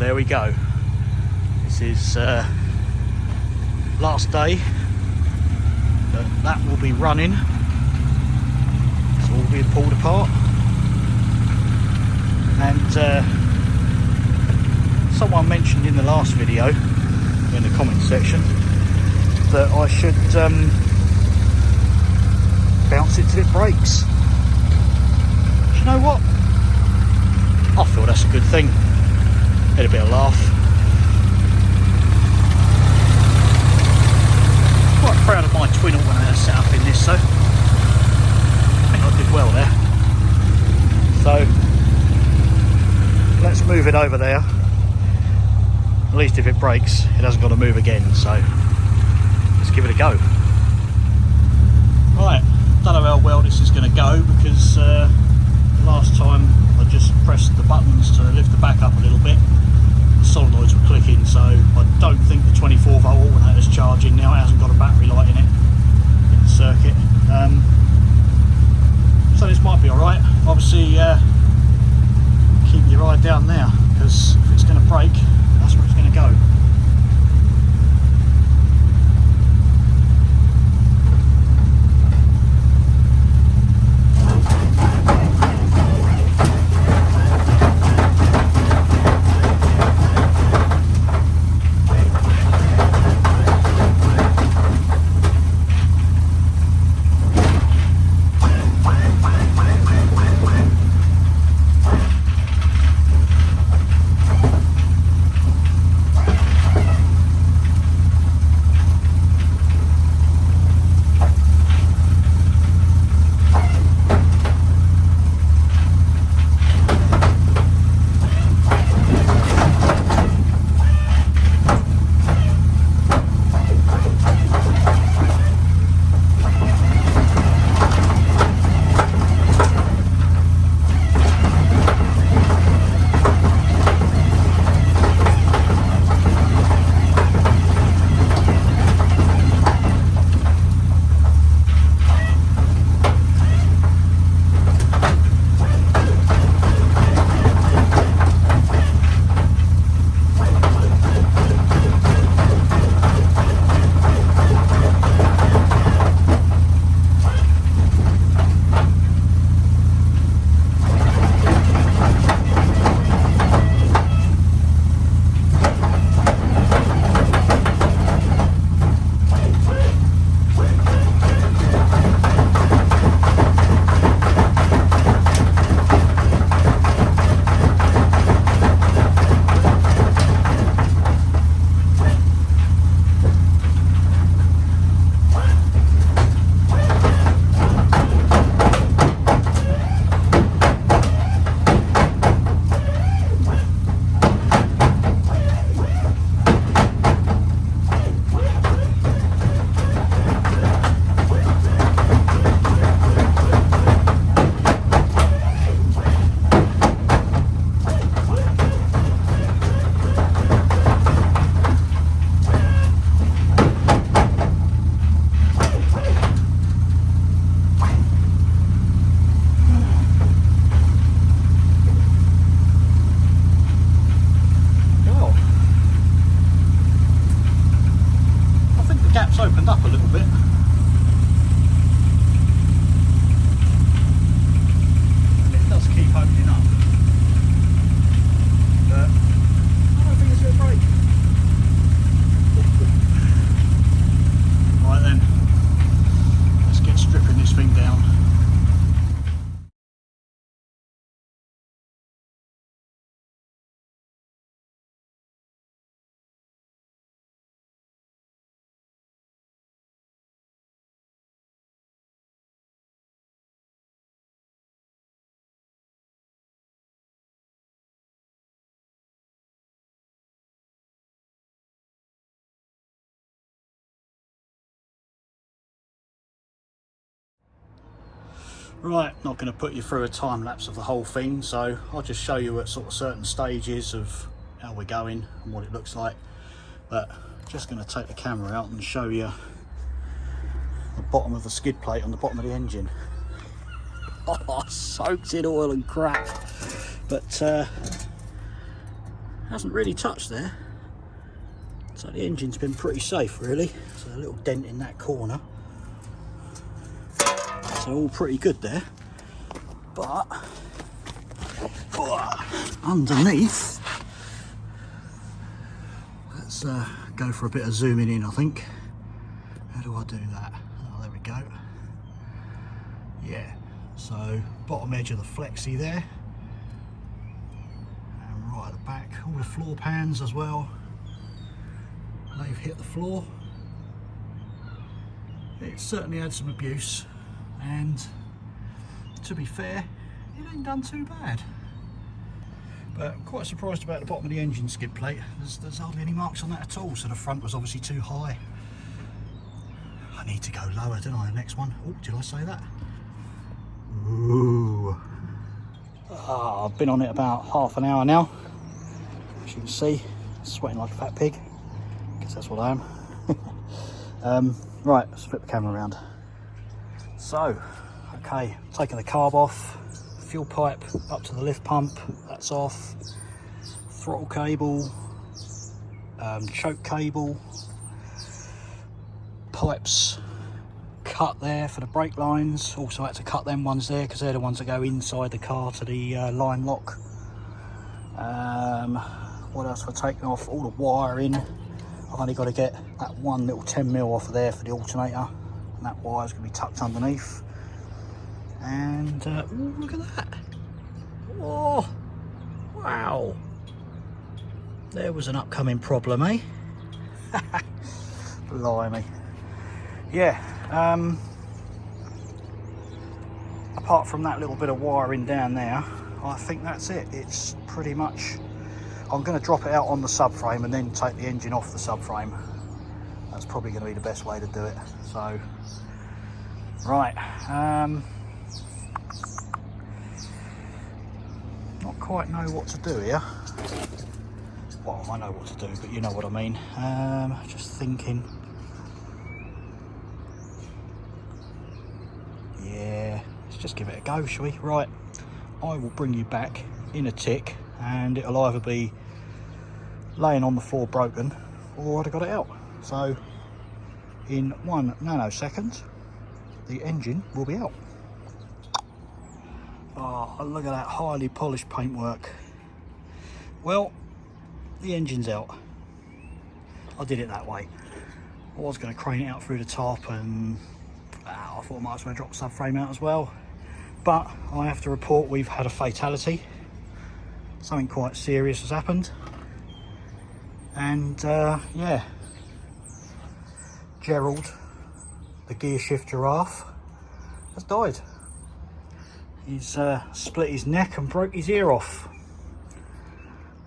there we go. This is last day that will be running. It's all being pulled apart, and someone mentioned in the last video in the comments section that I should bounce it till it breaks. Do you know what? I feel that's a good thing. Had a bit of laugh. Quite proud of my twin alternator setup in this, so I think I did well there. So let's move it over there. At least if it breaks, it hasn't got to move again, so let's give it a go. Right, don't know how well this is going to go, because last time I just pressed the buttons to lift the back up a little bit. The solenoids were clicking, so I don't think the 24 volt alternator is charging now. It hasn't got a battery light in it, in the circuit. So this might be alright. Obviously keep your eye down there, because if it's going to break, that's where it's going to go. Opened up a little bit. And it does keep opening up. But I don't think it's going to break. Right then, let's get stripping this thing down. Right, not going to put you through a time lapse of the whole thing, so I'll just show you at sort of certain stages of how we're going and what it looks like. But just going to take the camera out and show you the bottom of the skid plate on the bottom of the engine. Oh, soaked in oil and crap. But hasn't really touched there, so the engine's been pretty safe really. So a little dent in that corner, so all pretty good there. But underneath, let's go for a bit of zooming in. I think, how do I do that? Oh, there we go. Yeah, so bottom edge of the flexi there, and right at the back, all the floor pans as well, they've hit the floor. It certainly had some abuse, and to be fair, it ain't done too bad. But I'm quite surprised about the bottom of the engine skid plate. There's hardly any marks on that at all, so the front was obviously too high. I need to go lower, don't I, the next one? Oh, did I say that? Ooh. Oh, I've been on it about half an hour now. As you can see, sweating like a fat pig. Guess that's what I am. Right, let's flip the camera around. So, okay, taking the carb off, fuel pipe up to the lift pump, that's off, throttle cable, choke cable, pipes cut there for the brake lines. Also had to cut them ones there because they're the ones that go inside the car to the line lock. What else have I taken off? All the wiring. I've only got to get that one little 10mm off of there for the alternator, and that wire's going to be tucked underneath. And ooh, look at that. Oh, wow. There was an upcoming problem, eh? Blimey. Yeah, apart from that little bit of wiring down there, I think that's it. It's pretty much, I'm going to drop it out on the subframe and then take the engine off the subframe. That's probably going to be the best way to do it. So, right, not quite know what to do here. Well, I know what to do, but you know what I mean. Just thinking. Yeah, let's just give it a go, shall we? Right, I will bring you back in a tick, and it'll either be laying on the floor broken, or I'd have got it out. So, in 1 nanosecond, the engine will be out. Oh, look at that highly polished paintwork. Well, the engine's out. I did it that way. I was going to crane it out through the top, and I thought I might as well drop the subframe out as well. But I have to report we've had a fatality. Something quite serious has happened. And yeah, Gerald, the gear shift giraffe, has died. He's split his neck and broke his ear off.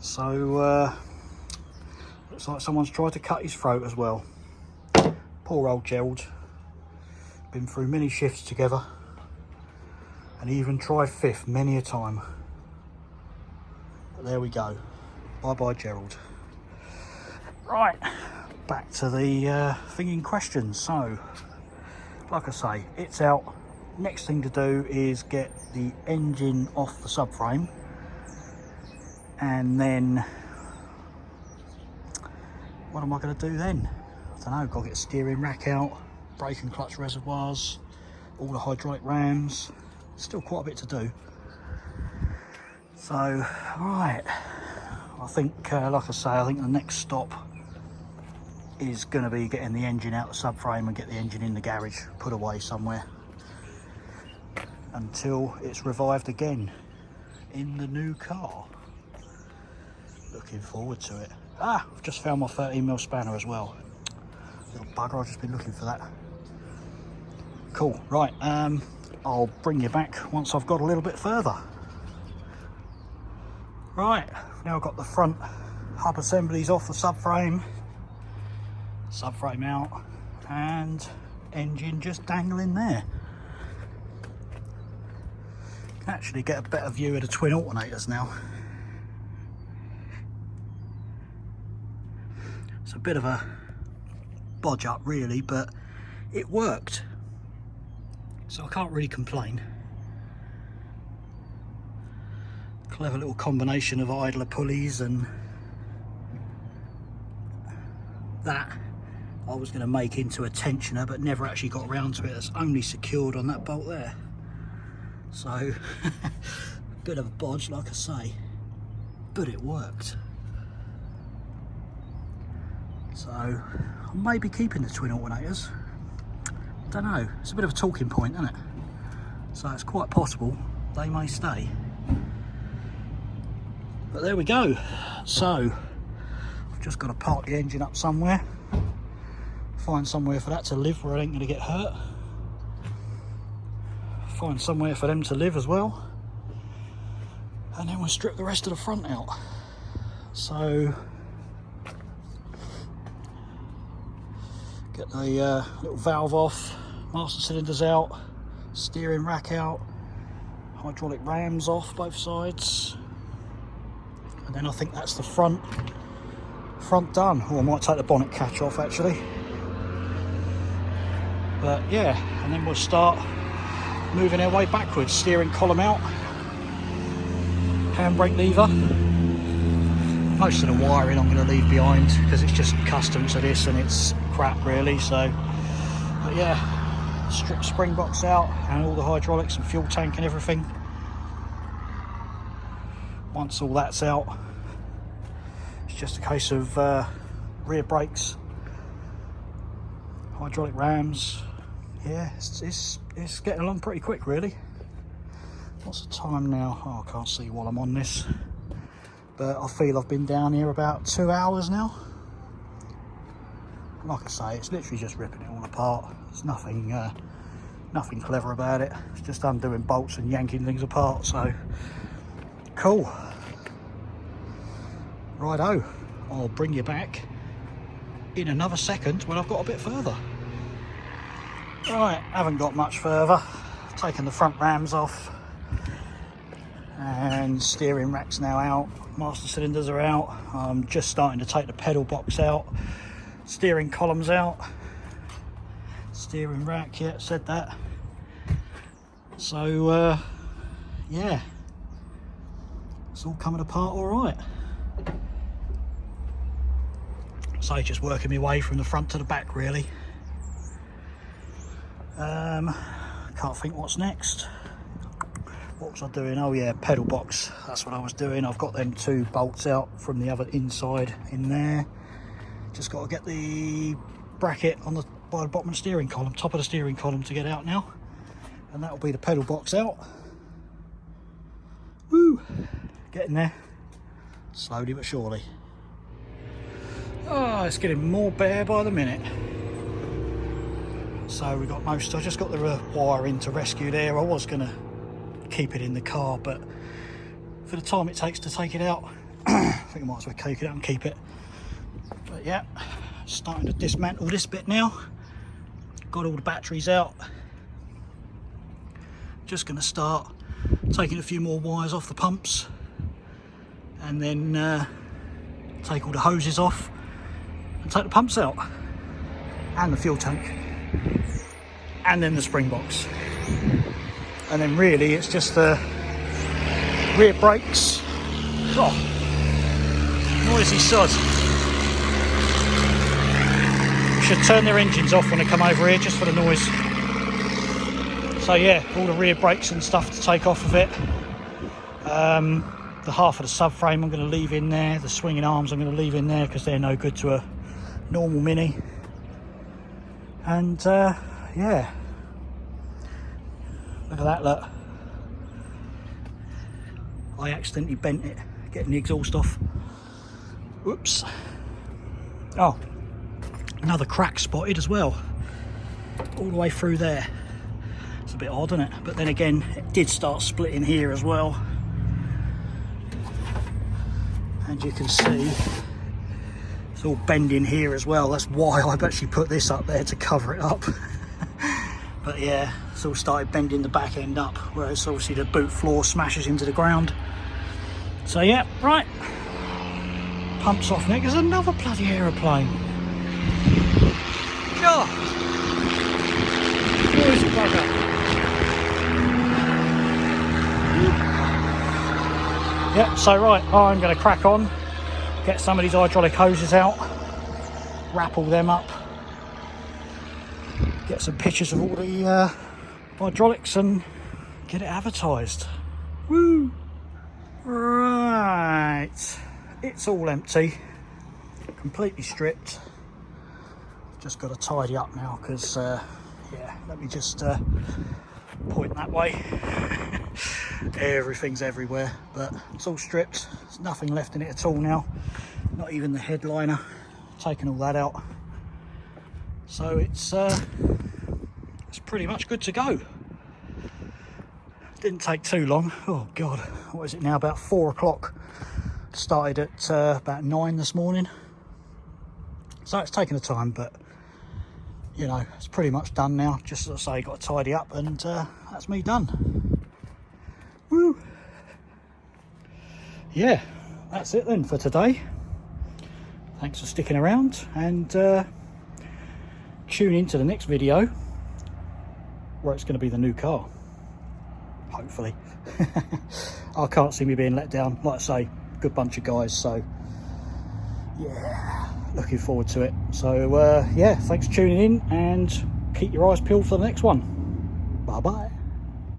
So looks like someone's tried to cut his throat as well. Poor old Gerald. Been through many shifts together, and even tried fifth many a time. But there we go. Bye bye, Gerald. Right, back to the thing in question. So, like I say, it's out. Next thing to do is get the engine off the subframe, and then what am I going to do then? I don't know. Got to get the steering rack out, brake and clutch reservoirs, all the hydraulic rams. Still quite a bit to do. So, right, I think, like I say, I think the next stop is going to be getting the engine out the subframe and get the engine in the garage, put away somewhere, until it's revived again in the new car. Looking forward to it. Ah, I've just found my 13mm spanner as well. Little bugger, I've just been looking for that. Cool, right, I'll bring you back once I've got a little bit further. Right, now I've got the front hub assemblies off the subframe out, and engine just dangling there. Can actually get a better view of the twin alternators now. It's a bit of a bodge up really, but it worked, so I can't really complain. Clever little combination of idler pulleys and that I was going to make into a tensioner, but never actually got around to it. It's only secured on that bolt there. So, bit of a bodge, like I say, but it worked. So, I may be keeping the twin alternators. Don't know, it's a bit of a talking point, isn't it? So it's quite possible they may stay. But there we go. So, I've just got to park the engine up somewhere. Find somewhere for that to live where it ain't going to get hurt. Find somewhere for them to live as well. And then we'll strip the rest of the front out. So, get the little valve off, master cylinders out, steering rack out, hydraulic rams off both sides. And then I think that's the front done. Or I might take the bonnet catch off actually. But yeah, and then we'll start moving our way backwards. Steering column out, handbrake lever. Most of the wiring I'm going to leave behind because it's just custom to this and it's crap really. So, but yeah, strip spring box out and all the hydraulics and fuel tank and everything. Once all that's out, it's just a case of rear brakes, hydraulic rams. Yeah, it's getting along pretty quick really. What's the time now? Oh, I can't see while I'm on this, but I feel I've been down here about 2 hours now. Like I say, it's literally just ripping it all apart. There's nothing nothing clever about it. It's just undoing bolts and yanking things apart. So cool. Righto, I'll bring you back in another second when I've got a bit further. Right, haven't got much further. Taken the front rams off and steering rack's now out, master cylinders are out. I'm just starting to take the pedal box out, steering columns out, steering rack, yeah, said that. So yeah, it's all coming apart all right. So just working my way from the front to the back really. Can't think what's next. What was I doing? Oh yeah, pedal box, that's what I was doing. I've got them 2 bolts out from the other inside in there. Just got to get the bracket on the by the bottom of the steering column, top of the steering column to get out now, and that'll be the pedal box out. Woo, getting there slowly but surely. Oh, it's getting more bare by the minute. So we got most, I just got the wiring to rescue there. I was gonna keep it in the car, but for the time it takes to take it out, I think I might as well take it out and keep it. But yeah, starting to dismantle this bit now. Got all the batteries out. Just gonna start taking a few more wires off the pumps, and then take all the hoses off and take the pumps out, and the fuel tank, and then the spring box. And then really it's just the rear brakes. Oh, noisy sod. Should turn their engines off when they come over here just for the noise. So yeah, all the rear brakes and stuff to take off of it. The half of the subframe I'm going to leave in there. The swinging arms I'm going to leave in there because they're no good to a normal Mini. And yeah, look at that, look. I accidentally bent it getting the exhaust off. Whoops. Oh, another crack spotted as well, all the way through there. It's a bit odd, isn't it? But then again, it did start splitting here as well. And you can see it's all bending here as well. That's why I've actually put this up there to cover it up. But yeah, it's all started bending the back end up, whereas obviously the boot floor smashes into the ground. So yeah, right. Pumps off next. There's another bloody aeroplane. God. Where's the bugger? Yep, so right, I'm going to crack on, get some of these hydraulic hoses out, wrap all them up, get some pictures of all the hydraulics and get it advertised. Woo! Right, it's all empty, completely stripped. Just got to tidy up now because yeah, let me just point that way. Everything's everywhere, but it's all stripped. There's nothing left in it at all now, not even the headliner. Taken all that out, so it's pretty much good to go. Didn't take too long. Oh god, what is it now, about 4 o'clock? Started at about 9 this morning, so it's taken a time, but you know, it's pretty much done now. Just as I say, got to tidy up, and that's me done. Woo! Yeah, that's it then for today. Thanks for sticking around, and tune in to the next video where it's going to be the new car, hopefully. I can't see me being let down. Like I say, good bunch of guys, so yeah, looking forward to it. So yeah, thanks for tuning in, and keep your eyes peeled for the next one. Bye bye.